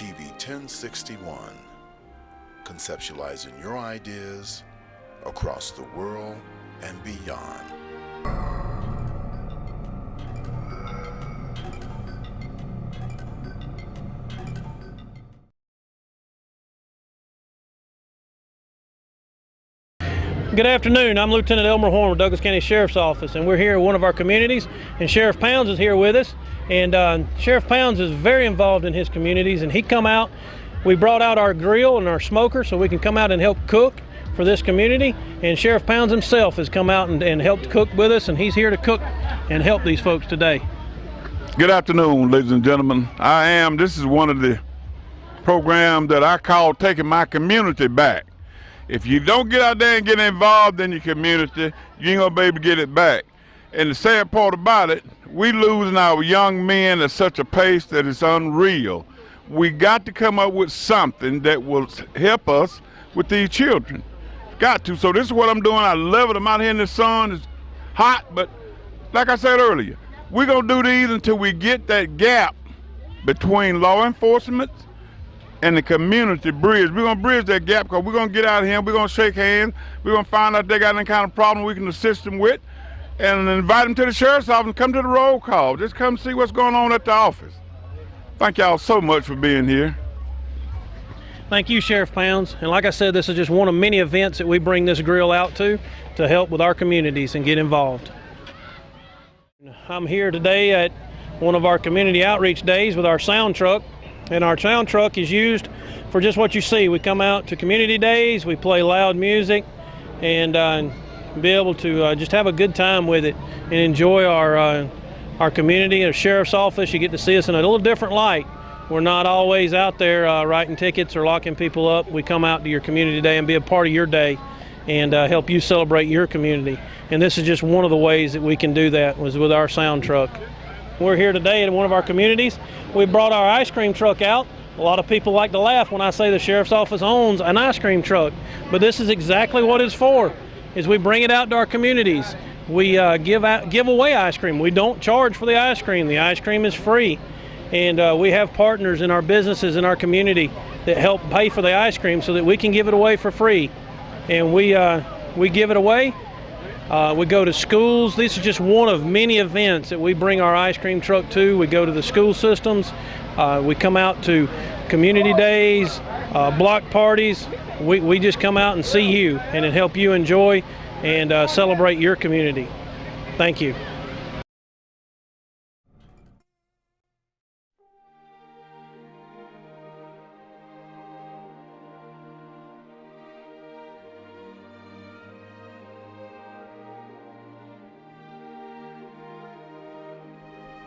TV 1061, conceptualizing your ideas across the world and beyond. Good afternoon. I'm Lieutenant Elmer Horn with Douglas County Sheriff's Office, and we're here at one of our communities, and Sheriff Pounds is here with us. And Sheriff Pounds is very involved in his communities, and he come out. We brought out our grill and our smoker so we can come out and help cook for this community. And Sheriff Pounds himself has come out and helped cook with us, and he's here to cook and help these folks today. Good afternoon, ladies and gentlemen. This is one of the programs that I call taking my community back. If you don't get out there and get involved in your community, you ain't gonna be able to get it back. And the sad part about it, we losing our young men at such a pace that it's unreal. We got to come up with something that will help us with these children. Got to. So this is what I'm doing. I love it. I'm out here in the sun. It's hot, but like I said earlier, we're gonna do these until we get that gap between law enforcement and the community bridge. We're gonna bridge that gap because we're gonna get out of here, we're gonna shake hands, we're gonna find out if they got any kind of problem we can assist them with, and invite them to the sheriff's office and come to the roll call. Just come see what's going on at the office. Thank y'all so much for being here. Thank you, Sheriff Pounds. And like I said, this is just one of many events that we bring this grill out to help with our communities and get involved. I'm here today at one of our community outreach days with our sound truck. And our sound truck is used for just what you see. We come out to community days, we play loud music, and be able to just have a good time with it and enjoy our community. At a sheriff's office, you get to see us in a little different light. We're not always out there writing tickets or locking people up. We come out to your community day and be a part of your day and help you celebrate your community. And this is just one of the ways that we can do that, was with our sound truck. We're here today in one of our communities. We brought our ice cream truck out. A lot of people like to laugh when I say the sheriff's office owns an ice cream truck, but this is exactly what it's for, is we bring it out to our communities. We give away ice cream. We don't charge for the ice cream. The ice cream is free. And we have partners in our businesses in our community that help pay for the ice cream so that we can give it away for free. And we give it away. We go to schools. This is just one of many events that we bring our ice cream truck to. We go to the school systems. We come out to community days, block parties. We just come out and see you and help you enjoy and celebrate your community. Thank you.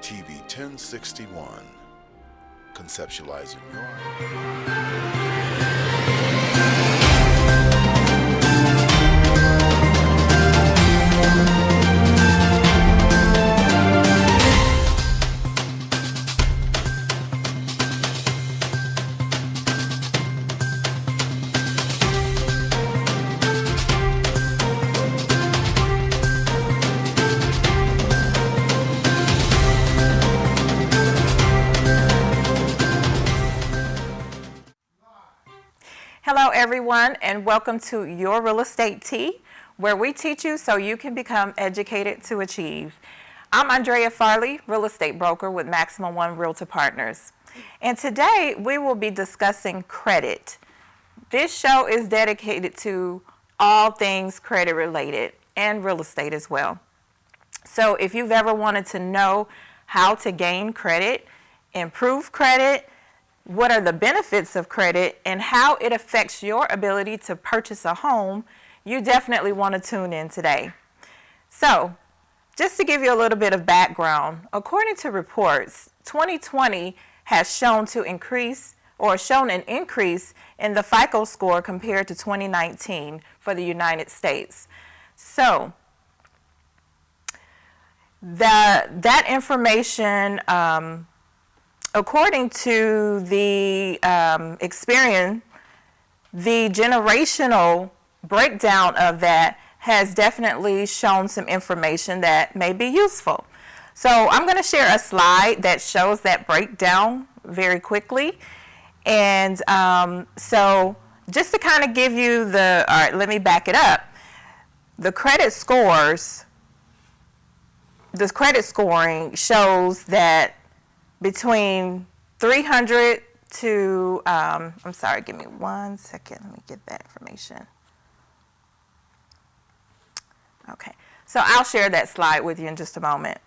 TV 1061, conceptualizing your Hello everyone, and welcome to Your Real Estate Tea, where we teach you so you can become educated to achieve. I'm Andrea Farley, real estate broker with Maximum One Realtor Partners. And today we will be discussing credit. This show is dedicated to all things credit related and real estate as well. So if you've ever wanted to know how to gain credit, improve credit, what are the benefits of credit, and how it affects your ability to purchase a home, you definitely want to tune in today. So, just to give you a little bit of background, according to reports, 2020 has shown an increase in the FICO score compared to 2019 for the United States. So, that information, according to the Experian, the generational breakdown of that has definitely shown some information that may be useful. So I'm going to share a slide that shows that breakdown very quickly. And so just to kind of give you the, all right, let me back it up. The credit scores, the credit scoring shows that between 300 to, I'm sorry, give me 1 second. Let me get that information. Okay, so I'll share that slide with you in just a moment.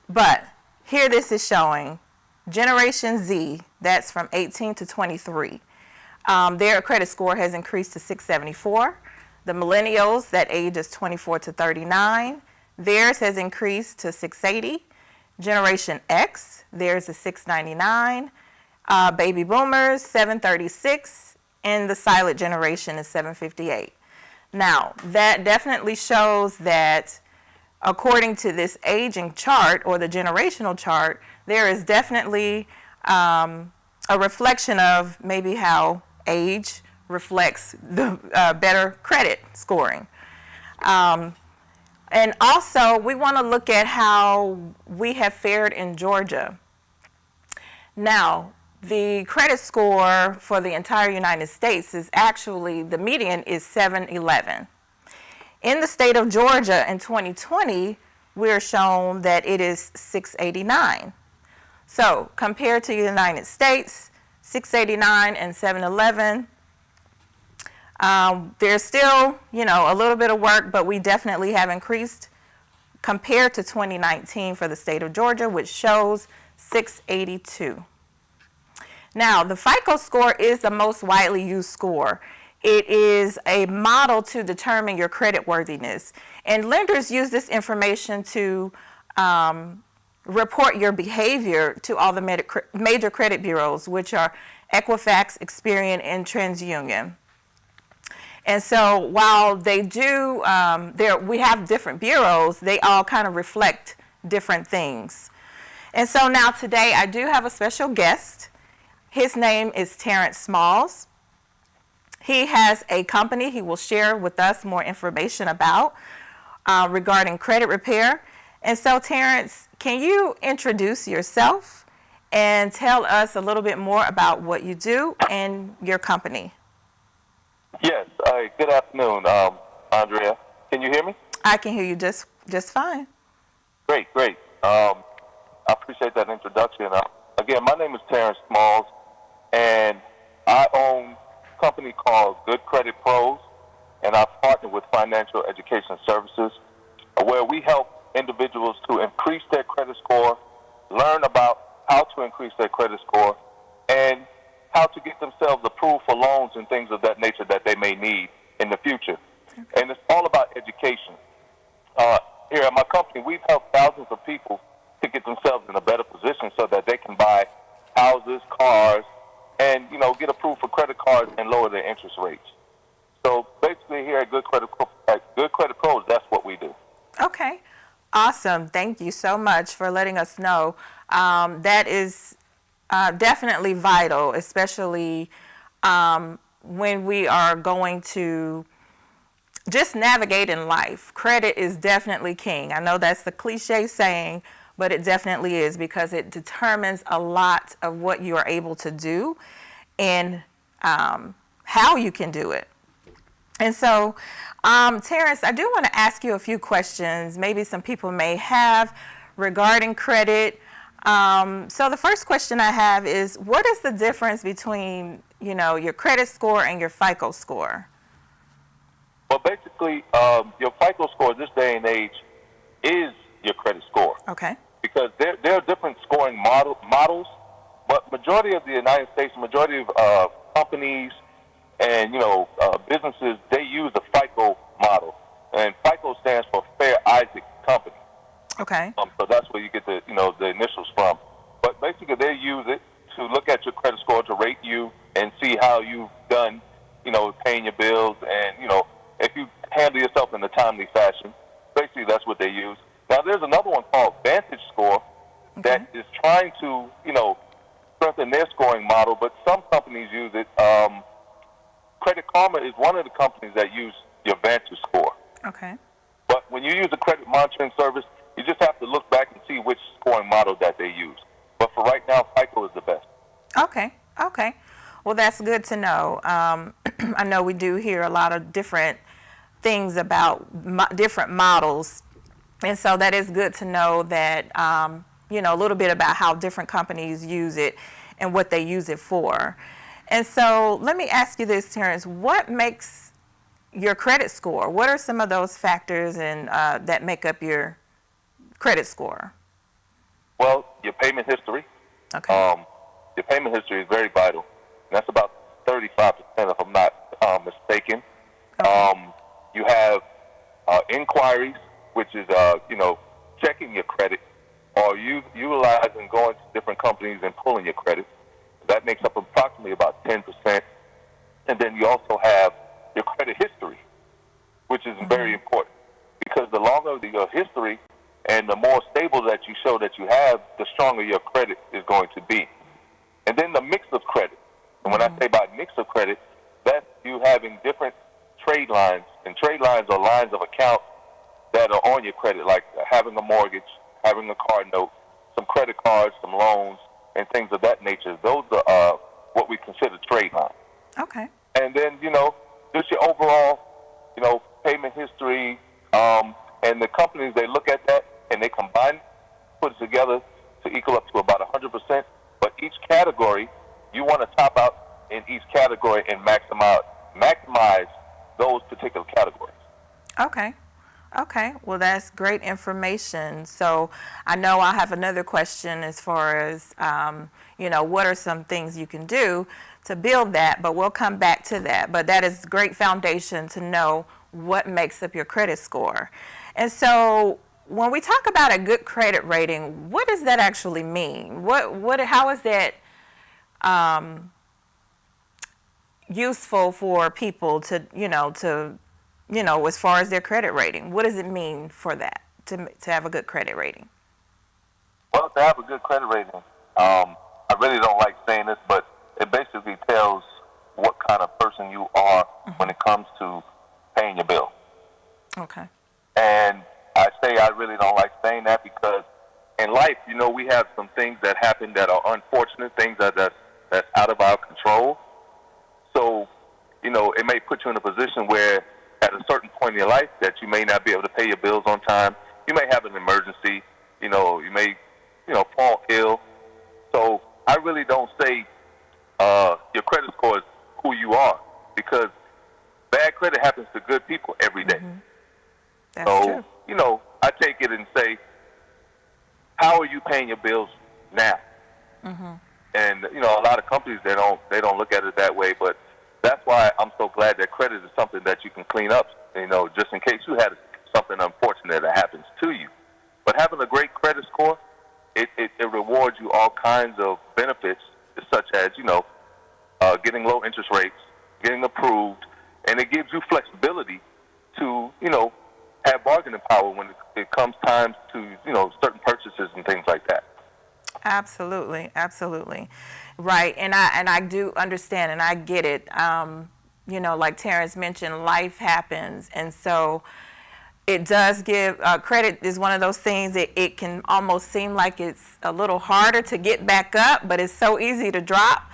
But here this is showing Generation Z, that's from 18 to 23. Their credit score has increased to 674. The millennials, that age is 24 to 39, theirs has increased to 680. Generation X, theirs is 699. Baby boomers, 736, and the silent generation is 758. Now, that definitely shows that according to this aging chart or the generational chart, there is definitely a reflection of maybe how age reflects the better credit scoring. And also, we want to look at how we have fared in Georgia. Now, the credit score for the entire United States is actually, the median is 711. In the state of Georgia in 2020, we're shown that it is 689. So compared to the United States, 689 and 711, there's still, a little bit of work, but we definitely have increased compared to 2019 for the state of Georgia, which shows 682. Now, the FICO score is the most widely used score. It is a model to determine your credit worthiness. And lenders use this information to report your behavior to all the major credit bureaus, which are Equifax, Experian, and TransUnion. And so while they do, we have different bureaus, they all kind of reflect different things. And so now today I do have a special guest. His name is Terrence Smalls. He has a company he will share with us more information about regarding credit repair. And so Terrence, can you introduce yourself and tell us a little bit more about what you do and your company? Yes. Good afternoon, Andrea. Can you hear me? I can hear you just fine. Great. I appreciate that introduction. Again, my name is Terrence Smalls, and I own a company called Good Credit Pros, and I partner with Financial Education Services, where we help individuals to increase their credit score, learn about how to increase their credit score, and how to get themselves approved for loans and things of that nature that they may need in the future. Okay. And it's all about education. Here at my company, we've helped thousands of people to get themselves in a better position so that they can buy houses, cars, and get approved for credit cards and lower their interest rates. So basically, here at Good Credit Pros, that's what we do. Okay, awesome. Thank you so much for letting us know. That is definitely vital, especially when we are going to just navigate in life. Credit is definitely king. I know that's the cliche saying, but it definitely is, because it determines a lot of what you are able to do and how you can do it. And so, Terrence, I do want to ask you a few questions maybe some people may have regarding credit. So the first question I have is, what is the difference between, your credit score and your FICO score? Well, basically, your FICO score this day and age is your credit score. Okay. Because there are different scoring models, but majority of the United States, majority of companies and businesses, they use the FICO model, and FICO stands for Fair Isaac Company. Okay. So that's where you get the the initials from. But basically, they use it to look at your credit score, to rate you and see how you've done, paying your bills, and if you handle yourself in a timely fashion. Basically, that's what they use. Now, there's another one called Vantage Score that is trying to, strengthen their scoring model, but some companies use it. Credit Karma is one of the companies that use your Vantage Score. Okay. But when you use a credit monitoring service, you just have to look back and see which scoring model that they use. But for right now, FICO is the best. Okay. Well, that's good to know. I know we do hear a lot of different things about different models, and so that is good to know that, a little bit about how different companies use it and what they use it for. And so let me ask you this, Terrence, what makes your credit score? What are some of those factors that make up your credit score? Well, your payment history. Okay. Your payment history is very vital. And that's about 35%, if I'm not mistaken. Okay. You have inquiries, which is, checking your credit, or you utilizing going to different companies and pulling your credit. That makes up approximately about 10%. And then you also have your credit history, which is very important, because the longer your history and the more stable that you show that you have, the stronger your credit is going to be. And then the mix of credit. And when I say by mix of credit, that's you having different trade lines. And trade lines are lines of account that are on your credit, like having a mortgage, having a car note, some credit cards, some loans, and things of that nature. Those are what we consider trade lines. Okay. And then, just your overall, payment history, and the companies, they look at that and they combine, put it together to equal up to about 100%. But each category, you want to top out in each category and maximize those particular categories. Okay. Okay. Well, that's great information. So I know I have another question as far as, what are some things you can do to build that, but we'll come back to that. But that is great foundation to know what makes up your credit score. And so when we talk about a good credit rating, what does that actually mean? How is that useful for people to as far as their credit rating? What does it mean for that to have a good credit rating? Well, to have a good credit rating, I really don't like saying this, but it basically tells what kind of person you are when it comes to paying your bill. Okay. And I say I really don't like saying that because in life, we have some things that happen that are unfortunate, things that's out of our control. So, it may put you in a position where at a certain point in your life that you may not be able to pay your bills on time. You may have an emergency. You may, fall ill. So I really don't say your credit score is who you are, because bad credit happens to good people every day. That's so, true. I take it and say, how are you paying your bills now? And, a lot of companies, they don't look at it that way, but that's why I'm so glad that credit is something that you can clean up, just in case you had something unfortunate that happens to you. But having a great credit score, it rewards you all kinds of benefits, such as, getting low interest rates, getting approved, and it gives you flexibility to, have bargaining power when it comes time to, certain purchases and things like that. Absolutely, absolutely. Right, and I do understand and I get it. Like Terrence mentioned, life happens, and so it does give, credit is one of those things that it can almost seem like it's a little harder to get back up, but it's so easy to drop.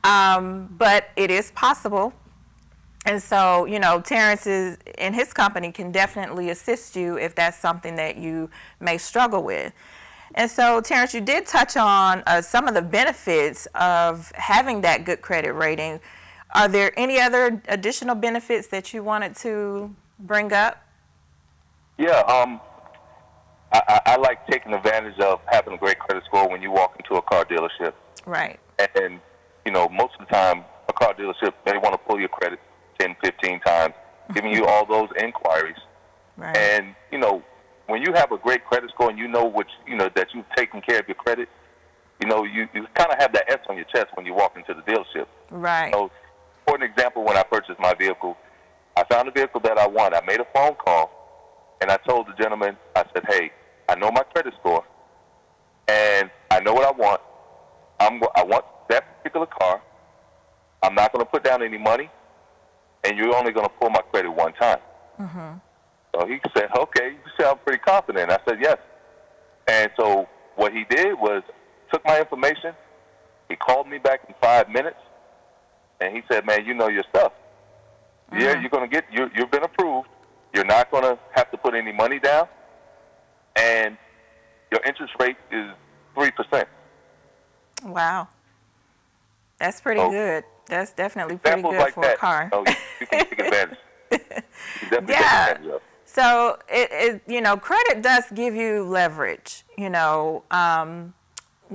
But it is possible. And so, Terrence and his company can definitely assist you if that's something that you may struggle with. And so, Terrence, you did touch on some of the benefits of having that good credit rating. Are there any other additional benefits that you wanted to bring up? Yeah, I like taking advantage of having a great credit score when you walk into a car dealership. Right. And, most of the time, a car dealership, they want to pull your credit 10, 15 times, giving you all those inquiries. Right. And, when you have a great credit score and that you've taken care of your credit, you kind of have that S on your chest when you walk into the dealership. Right. So, for an example, when I purchased my vehicle, I found a vehicle that I want. I made a phone call, and I told the gentleman, I said, hey, I know my credit score, and I know what I want. I want that particular car. I'm not going to put down any money, and you're only going to pull my credit one time. So he said, okay, you sound pretty confident. I said, yes. And so what he did was took my information. He called me back in 5 minutes, And he said, man, you know your stuff. Yeah, you're going to you've been approved. You're not going to have to put any money down. And your interest rate is 3%. Wow. That's pretty good. That's definitely pretty good like for that, a car. you can take advantage. You can definitely take advantage of. So, credit does give you leverage, when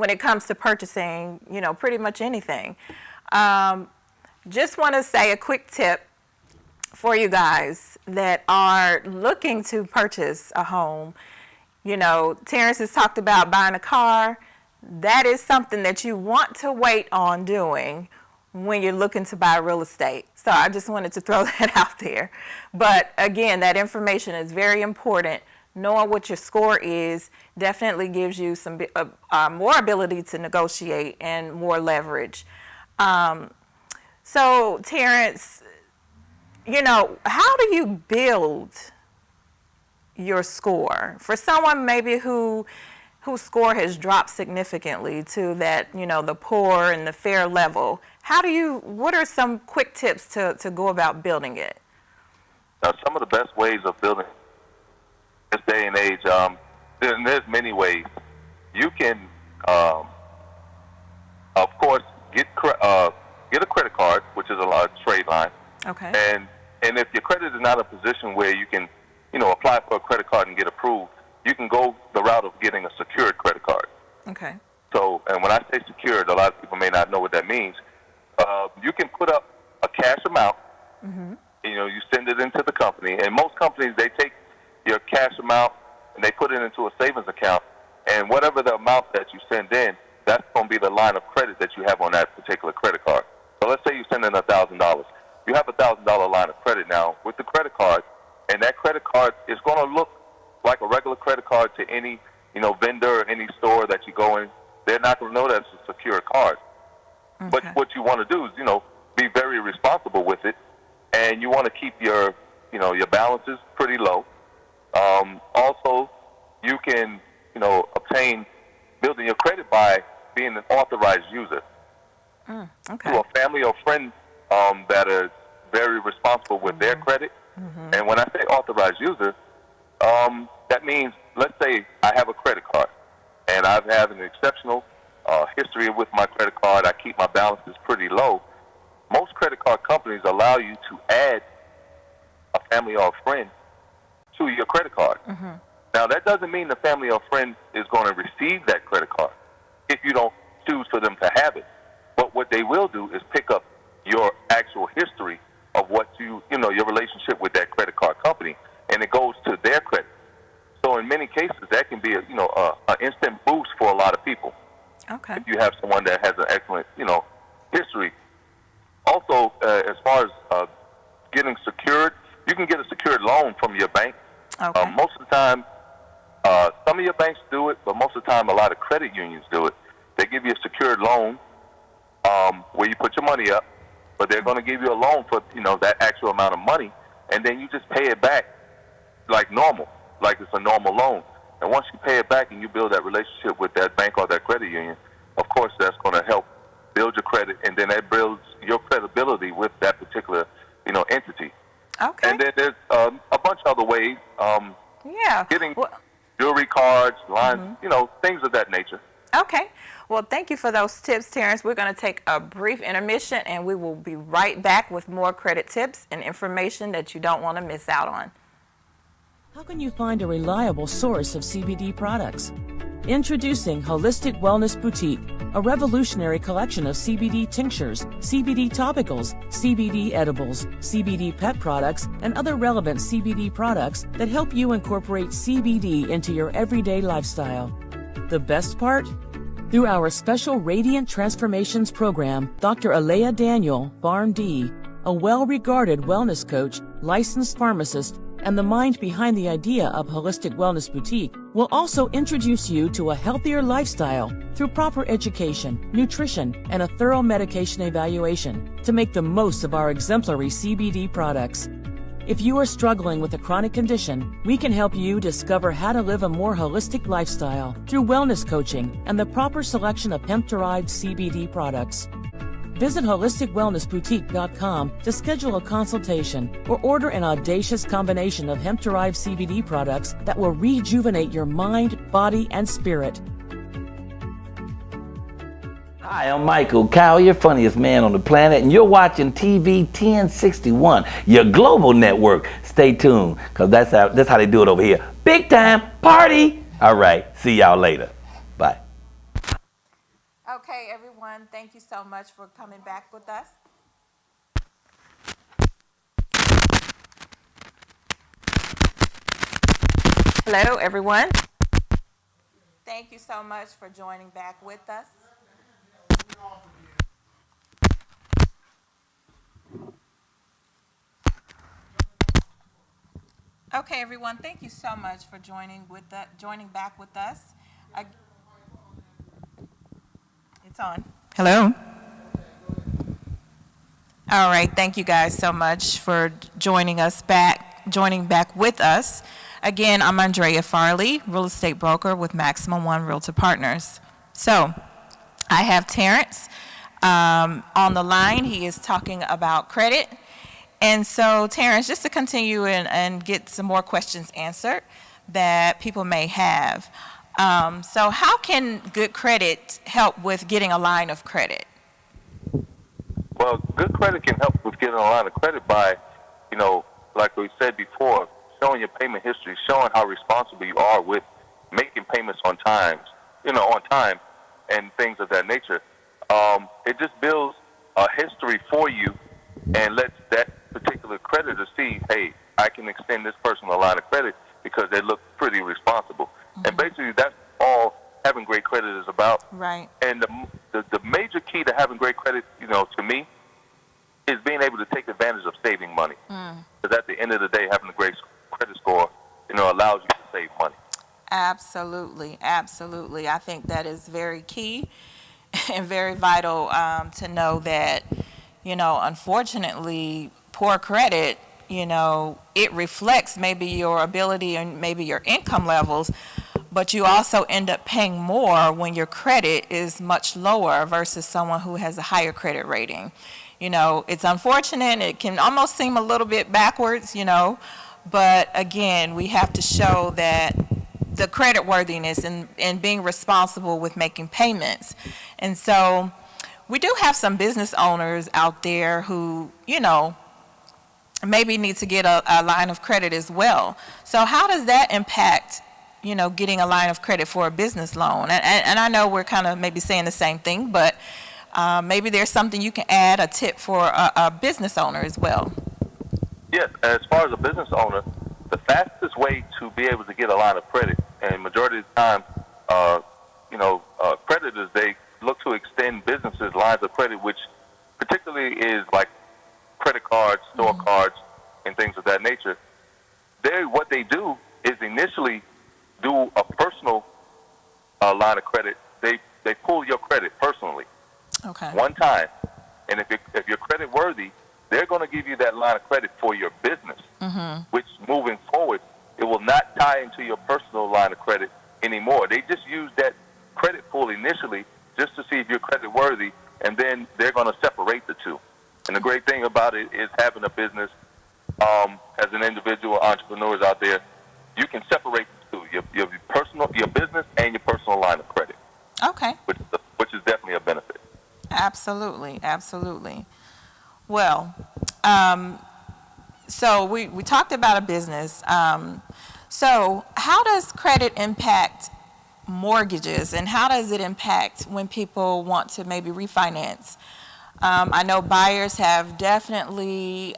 it comes to purchasing, pretty much anything. Just want to say a quick tip for you guys that are looking to purchase a home. Terrence has talked about buying a car. That is something that you want to wait on doing when you're looking to buy real estate. So I just wanted to throw that out there. But again, that information is very important. Knowing what your score is definitely gives you some more ability to negotiate and more leverage. So Terrence, how do you build your score for someone maybe whose score has dropped significantly to that, the poor and the fair level? What are some quick tips to go about building it? Now, some of the best ways of building this day and age, there's many ways. You can, of course, get a credit card, which is a large trade line. Okay. And if your credit is not a position where you can, apply for a credit card and get approved, you can go the route of getting a secured credit card. Okay. So, and when I say secured, a lot of people may not know what that means. You can put up a cash amount. Mm-hmm. You send it into the company, and most companies, they take your cash amount and they put it into a savings account, and whatever the amount that you send in, that's going to be the line of credit that you have on that particular credit card. So let's say you send in $1,000. You have a $1,000 line of credit now with the credit card, and that credit card is going to look like a regular credit card to any, vendor or any store that you go in. They're not going to know that it's a secure card. Okay. But what you want to do is, be very responsible with it, and you want to keep your balances pretty low. Also, you can, obtain building your credit by being an authorized user. Okay. To a family or friend that is very responsible with their credit. Mm-hmm. And when I say authorized user, that means, let's say I have a credit card, and I have an exceptional history with my credit card. I keep my balances pretty low. Most credit card companies allow you to add a family or a friend to your credit card. Mm-hmm. Now, that doesn't mean the family or friend is going to receive that credit card if you don't choose for them to have it. But what they will do is pick up your actual history of what your relationship with that credit card company, and it goes to their credit. So in many cases, that can be an instant boost for a lot of people. Okay. If you have someone that has an excellent, history. Also, as far as getting secured, you can get a secured loan from your bank. Okay. Most of the time, some of your banks do it, but most of the time, a lot of credit unions do it. They give you a secured loan where you put your money up, but they're going to give you a loan for that actual amount of money, and then you just pay it back like normal, like it's a normal loan. And once you pay it back and you build that relationship with that bank or that credit union, of course that's going to help build your credit, and then that builds your credibility with that particular entity. Okay. And then there's a bunch of other ways. Getting jewelry cards, lines, things of that nature. Okay. Well, thank you for those tips, Terrence. We're going to take a brief intermission, and we will be right back with more credit tips and information that you don't want to miss out on. How can you find a reliable source of CBD products? Introducing Holistic Wellness Boutique, a revolutionary collection of CBD tinctures, CBD topicals, CBD edibles, CBD pet products, and other relevant CBD products that help you incorporate CBD into your everyday lifestyle. The best part? Through our special Radiant Transformations program, Dr. Alea Daniel, PharmD, a well-regarded wellness coach, licensed pharmacist, and the mind behind the idea of Holistic Wellness Boutique, will also introduce you to a healthier lifestyle through proper education, nutrition, and a thorough medication evaluation to make the most of our exemplary CBD products. If you are struggling with a chronic condition, we can help you discover how to live a more holistic lifestyle through wellness coaching and the proper selection of hemp-derived CBD products. Visit holisticwellnessboutique.com to schedule a consultation or order an audacious combination of hemp-derived CBD products that will rejuvenate your mind, body, and spirit. Hi, I'm Michael Kyle, your funniest man on the planet, and you're watching TV 1061, your global network. Stay tuned, because that's how they do it over here. Big time party! All right, see y'all later. Bye. Okay, everyone, thank you so much for coming back with us. Hello, everyone. Thank you so much for joining back with us. Okay, everyone, thank you so much for joining back with us. It's on. Hello. All right, thank you guys so much for joining back with us. Again, I'm Andrea Farley, real estate broker with Maximum One Realtor Partners. So, I have Terrence on the line. He is talking about credit. And so, Terrence, just to continue and get some more questions answered that people may have. So how can good credit help with getting a line of credit? Well, good credit can help with getting a line of credit by, like we said before, showing your payment history, showing how responsible you are with making payments on time, and things of that nature. It just builds a history for you and lets that particular creditor see, hey, I can extend this person a line of credit because they look pretty responsible. Mm-hmm. And basically that's all having great credit is about. Right. And the major key to having great credit, to me, is being able to take advantage of saving money. Because at the end of the day, having a great credit score, allows you to save money. Absolutely, absolutely. I think that is very key and very vital to know that, unfortunately, poor credit, it reflects maybe your ability and maybe your income levels, but you also end up paying more when your credit is much lower versus someone who has a higher credit rating. It's unfortunate. It can almost seem a little bit backwards, but again, we have to show that the credit worthiness and being responsible with making payments. And so we do have some business owners out there who, maybe need to get a line of credit as well. So how does that impact, getting a line of credit for a business loan? And I know we're kind of maybe saying the same thing, but maybe there's something you can add, a tip for a business owner as well. Yes, as far as a business owner, the fastest way to be able to get a line of credit, and majority of the time, creditors, they look to extend businesses lines of credit, which particularly is like credit cards, store cards, and things of that nature. What they do is initially do a personal line of credit. They pull your credit personally, one time, and if you're credit worthy, they're going to give you that line of credit for your business, which moving forward, it will not tie into your personal line of credit anymore. They just use that credit pull initially just to see if you're credit worthy, and then they're going to separate the two. And the great thing about it is having a business, as an individual, entrepreneurs out there, you can separate the two, your business and your personal line of credit. Okay. Which is definitely a benefit. Absolutely, absolutely. Well, so we talked about a business. So how does credit impact mortgages, and how does it impact when people want to maybe refinance? I know buyers have definitely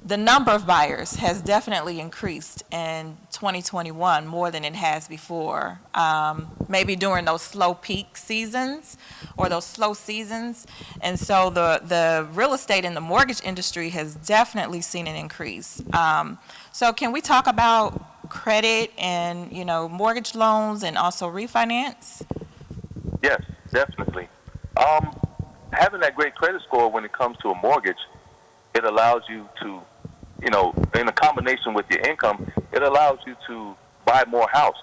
the number of buyers has definitely increased in 2021 more than it has before. Maybe during those slow peak seasons or those slow seasons. And so the real estate and the mortgage industry has definitely seen an increase. So can we talk about credit and, mortgage loans and also refinance? Yes, definitely. Having that great credit score when it comes to a mortgage, it allows you to, in a combination with your income, it allows you to buy more house.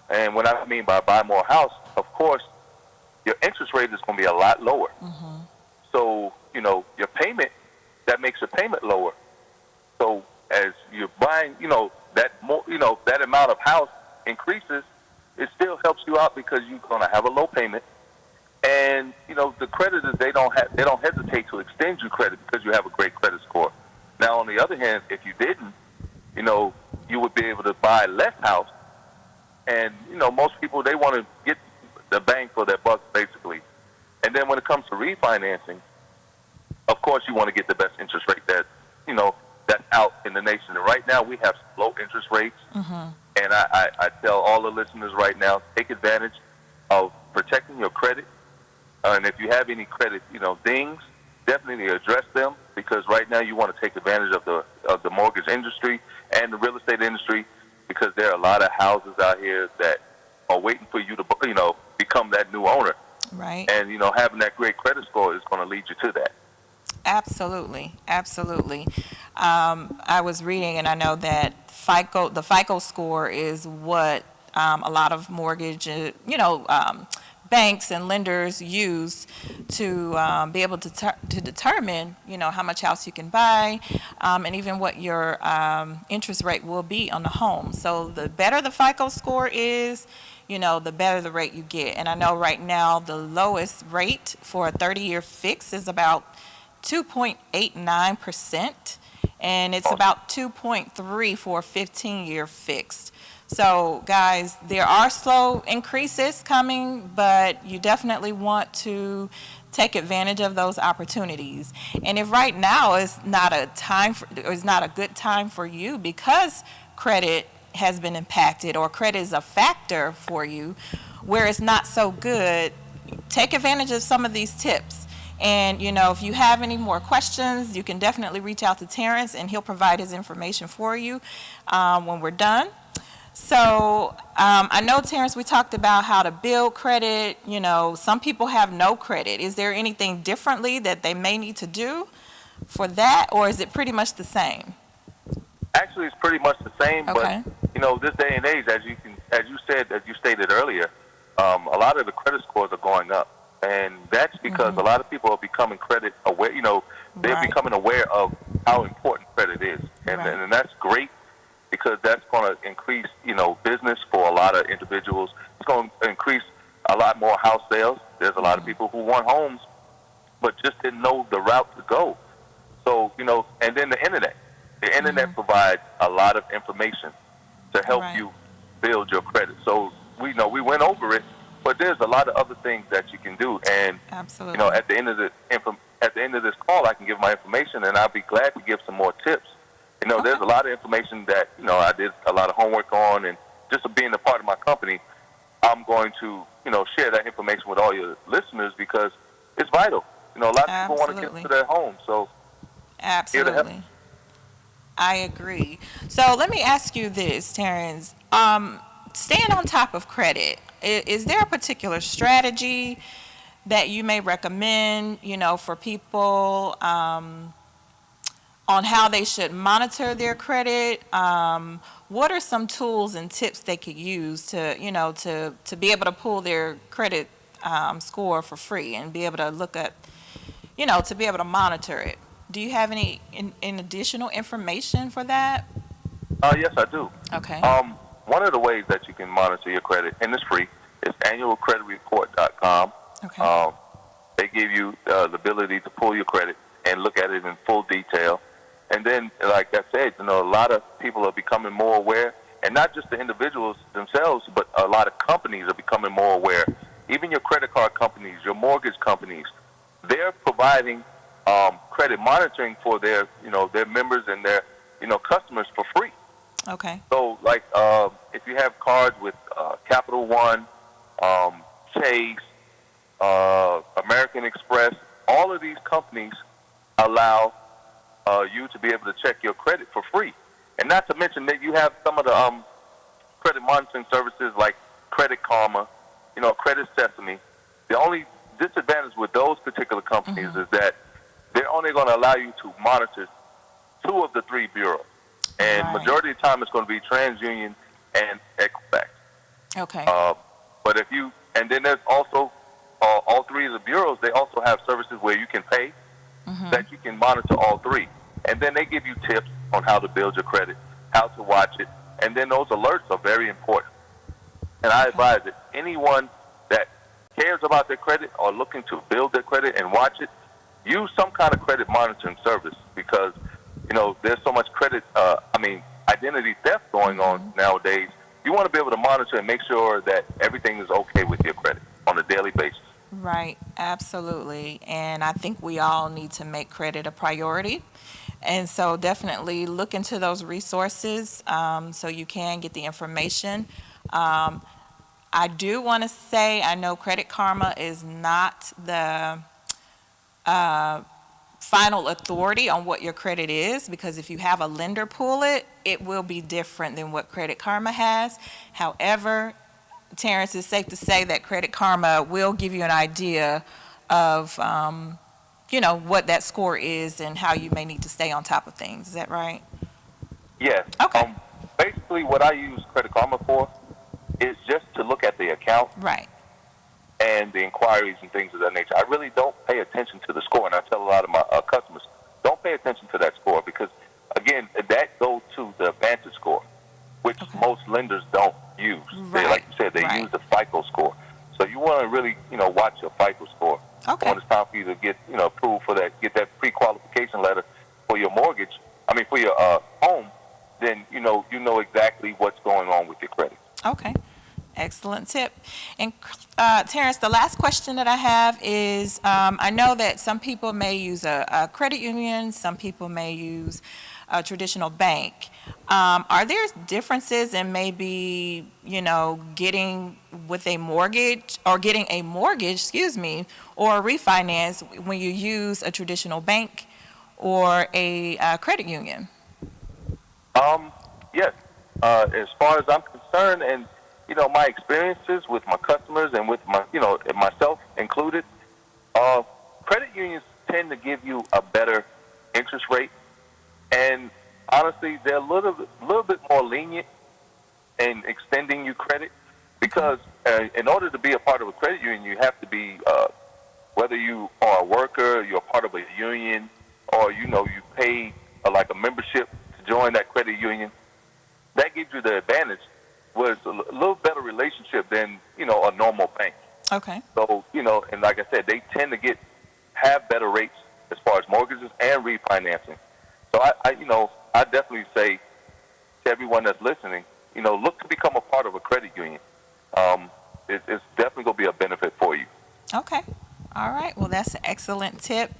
And when I mean by buy more house, of course, your interest rate is going to be a lot lower. So, you know, your payment, that makes your payment lower. So as you're buying, you know, that more, you know, that amount of house increases, it still helps you out because you're going to have a low payment. And, you know, the creditors, they don't hesitate to extend you credit because you have a great credit score. Now, on the other hand, if you didn't, you know, you would be able to buy less house. And, you know, most people, they want to get the bang for their buck, basically. And then when it comes to refinancing, of course, you want to get the best interest rate that, you know, that's out in the nation. And right now, we have low interest rates. And I tell all the listeners right now, take advantage of protecting your credit. And if you have any credit, you know, dings, definitely address them, because right now you want to take advantage of the mortgage industry and the real estate industry, because there are a lot of houses out here that are waiting for you to, you know, become that new owner. Right. And, you know, having that great credit score is going to lead you to that. Absolutely, absolutely. I was reading, and I know that the FICO score is what a lot of mortgage, banks and lenders use to be able to determine, you know, how much house you can buy, and even what your interest rate will be on the home. So the better the FICO score is, you know, the better the rate you get. And I know right now the lowest rate for a 30-year fix is about 2.89%, and it's about 2.3 for a 15-year fixed. So, guys, there are slow increases coming, but you definitely want to take advantage of those opportunities. And if right now is not a good time for you because credit has been impacted or credit is a factor for you where it's not so good, take advantage of some of these tips. And, you know, if you have any more questions, you can definitely reach out to Terrence, and he'll provide his information for you when we're done. So I know, Terrence, we talked about how to build credit. You know, some people have no credit. Is there anything differently that they may need to do for that, or is it pretty much the same? Actually, it's pretty much the same, Okay. but, you know, this day and age, as you stated earlier, a lot of the credit scores are going up. And that's because a lot of people are becoming credit aware. You know, they're Right. becoming aware of how important credit is. And, Right. and that's great, because that's going to increase, you know, business for a lot of individuals. It's going to increase a lot more house sales. There's a lot of people who want homes but just didn't know the route to go. So, you know, and then the internet. The internet provides a lot of information to help Right. you build your credit. So we went over it, but there's a lot of other things that you can do. And Absolutely. you know, at the end of this call, I can give my information, and I'll be glad to give some more tips. You know, there's a lot of information that, you know, I did a lot of homework on, and just being a part of my company, I'm going to, you know, share that information with all your listeners because it's vital. You know, a lot of people want to get to their homes, so Absolutely. I agree. So let me ask you this, Terrence. Staying on top of credit, is there a particular strategy that you may recommend, you know, for people on how they should monitor their credit? What are some tools and tips they could use to, you know, to be able to pull their credit score for free and be able to look at, you know, to be able to monitor it? Do you have any additional information for that? Yes, I do. Okay. One of the ways that you can monitor your credit, and it's free, is annualcreditreport.com. Okay. They give you the ability to pull your credit and look at it in full detail. And then, like I said, you know, a lot of people are becoming more aware, and not just the individuals themselves, but a lot of companies are becoming more aware. Even your credit card companies, your mortgage companies, they're providing credit monitoring for their, you know, their members and their, you know, customers for free. Okay. So, like, if you have cards with Capital One, Chase, American Express, all of these companies allow you to be able to check your credit for free. And not to mention that you have some of the credit monitoring services like Credit Karma, you know, Credit Sesame. The only disadvantage with those particular companies is that they're only going to allow you to monitor 2 of the 3 bureaus. And Right. majority of the time it's going to be TransUnion and Equifax. Okay. But if you, and then there's also all three of the bureaus, they also have services where you can pay that you can monitor all three. And then they give you tips on how to build your credit, how to watch it. And then those alerts are very important. And I advise that anyone that cares about their credit or looking to build their credit and watch it, use some kind of credit monitoring service because, there's so much identity theft going on nowadays. You want to be able to monitor and make sure that everything is okay with your credit on a daily basis. Right, absolutely. And I think we all need to make credit a priority. And so definitely look into those resources so you can get the information. I do want to say, I know Credit Karma is not the final authority on what your credit is, because if you have a lender pull it, it will be different than what Credit Karma has. However, Terrence, it's safe to say that Credit Karma will give you an idea of, what that score is and how you may need to stay on top of things. Is that right? Yes. Okay. Basically, what I use Credit Karma for is just to look at the account Right. and the inquiries and things of that nature. I really don't pay attention to the score, and I tell a lot of my customers, don't pay attention to that score because, again, that goes to the Vantage score, which most lenders don't use. Right. Like you said, they use the FICO score. So you want to really, watch your FICO score. Okay. When it's time for you to get, approved for that, get that pre-qualification letter for your mortgage, for your home, then, you know exactly what's going on with your credit. Okay. Excellent tip. And Terrence, the last question that I have is, I know that some people may use a credit union, some people may use a traditional bank. Are there differences in maybe, getting with a mortgage or getting a mortgage, or a refinance when you use a traditional bank or a credit union? Yes. As far as I'm concerned, and my experiences with my customers and with my, myself included, credit unions tend to give you a better interest rate, and honestly, they're a little bit more lenient in extending you credit because in order to be a part of a credit union, you have to be, whether you are a worker, you're a part of a union, or you pay like a membership to join that credit union. That gives you the advantage was a little better relationship than, a normal bank. Okay. So, and like I said, they tend to have better rates as far as mortgages and refinancing. So I definitely say to everyone that's listening, look to become a part of a credit union. It's definitely going to be a benefit for you. Okay. All right. Well, that's an excellent tip.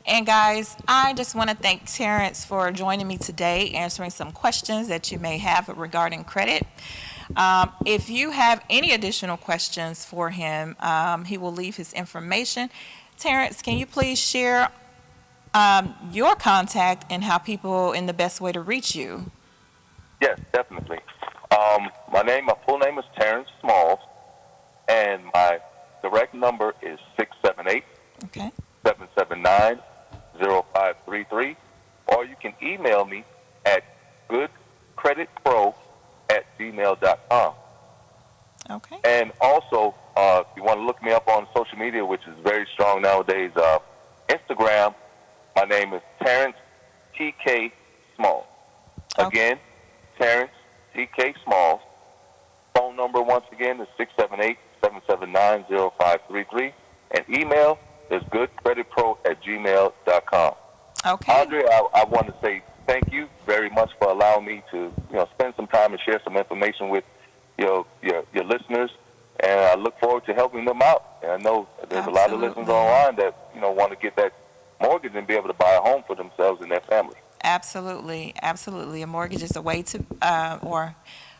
And guys, I just want to thank Terrence for joining me today, answering some questions that you may have regarding credit. If you have any additional questions for him, he will leave his information. Terrence, can you please share your contact and how people in the best way to reach you? Yes, definitely. My full name is Terrence Smalls, and my direct number is 678-779-0533, or you can email me at goodcreditpro@gmail.com. Okay. And also, if you want to look me up on social media, which is very strong nowadays, Instagram, my name is Terrence T.K. Smalls. Again, Terrence T.K. Smalls. Phone number, once again, is 678-779-0533. And email is goodcreditpro@gmail.com. Okay. Andre, I want to say thank you very much for allowing me to spend some time and share some information with your listeners. And I look forward to helping them out. And I know there's a lot of listeners online that want to get that mortgage and be able to buy a home for themselves and their family. Absolutely. Absolutely. A mortgage is a way to, or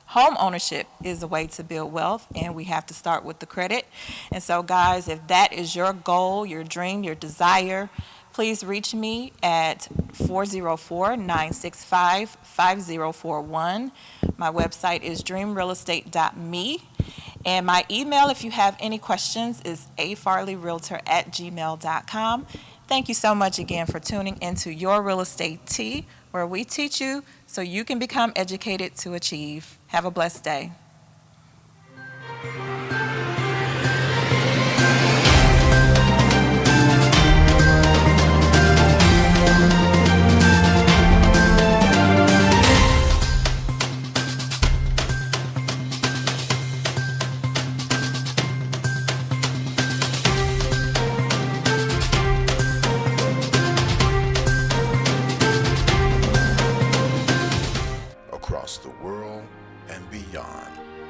home ownership is a way to build wealth, and we have to start with the credit. And so, guys, if that is your goal, your dream, your desire, please reach me at 404-965-5041. My website is dreamrealestate.me. And my email, if you have any questions, is afarleyrealtor@gmail.com. Thank you so much again for tuning into Your Real Estate Tea, where we teach you so you can become educated to achieve. Have a blessed day. beyond.